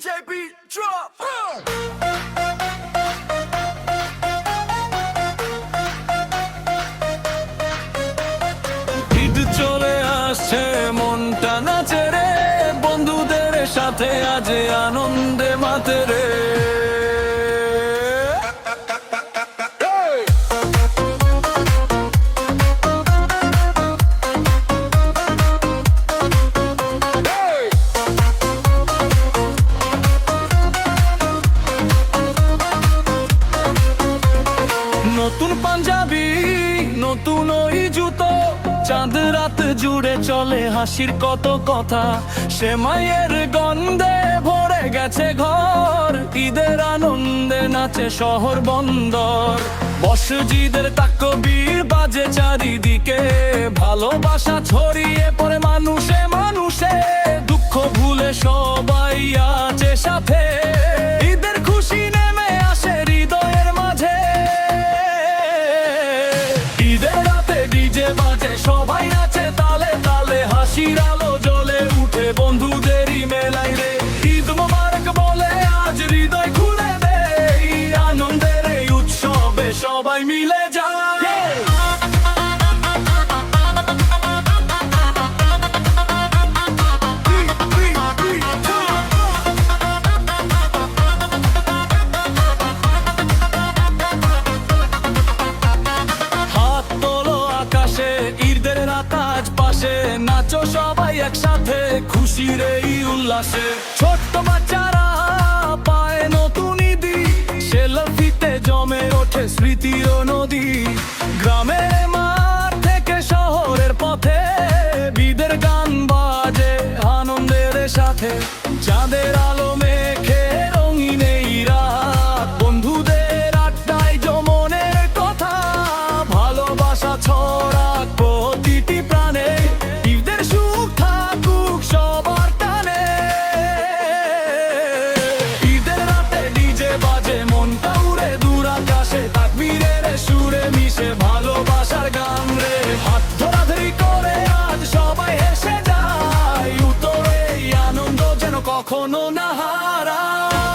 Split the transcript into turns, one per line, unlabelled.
DJ beat drop.
Eid চলে আসছে, মনটা নাচে রে, বন্ধুদের সাথে আজ আনন্দে মাতে রে। নতুন পাঞ্জাবি, নতুন ওই জুতো, চাঁদ রাত জুড়ে চলে হাসির কত কথা। সেমাইয়ের গন্ধে ভরে গেছে ঘর, ঈদের আনন্দে নাচে শহর বন্দর। মসজিদের তাকবীর বাজে চারিদিকে, ভালোবাসা ছড়িয়ে পড়ে মানুষে মানুষে। দুঃখ ভুলে সবাই আছে সাথে, ঈদের খুশি নেমে আসে হৃদয়ের মাঝে। ঈদের রাতে ডিজে বাজে, সবাই নাচে তালে তালে, হাসির আলো জ্বলে উঠে বন্ধুদেরই মেলাই রে। ঈদ মোবারক বলে আজ হৃদয় খুলে দে, আনন্দের এই উৎসবে সবাই মিলে যায়। ঈদের রাত আজ পাশে, নাচো সবাই একসাথে খুশির এই উল্লাসে। ছোট্ট বাচ্চারা পায় নতুন ঈদি, সেলফিতে জমে ওঠে স্মৃতির নদী। গ্রামের মাঠ থেকে শহরের পথে, ঈদের গান বাজে আনন্দের সাথে। চাঁদের আলো মেখে রঙিন এই রাত, বন্ধুদের আড্ডায় যমনের কথা, ভালোবাসা ছড়া প্রতিটি প্রাণে। ঈদের সুখ থাকুক সবার টানে, ঈদের রাতে ডিজে বাজে, মনটা উড়ে দূর আকাশে, তাকবীরের সুরে মিশে ভালোবাসার গান রে। হাত ধরাধরি করে আজ সবাই হেসে যায়, উত্তরে এই আনন্দ যেন কখনো না হারায়।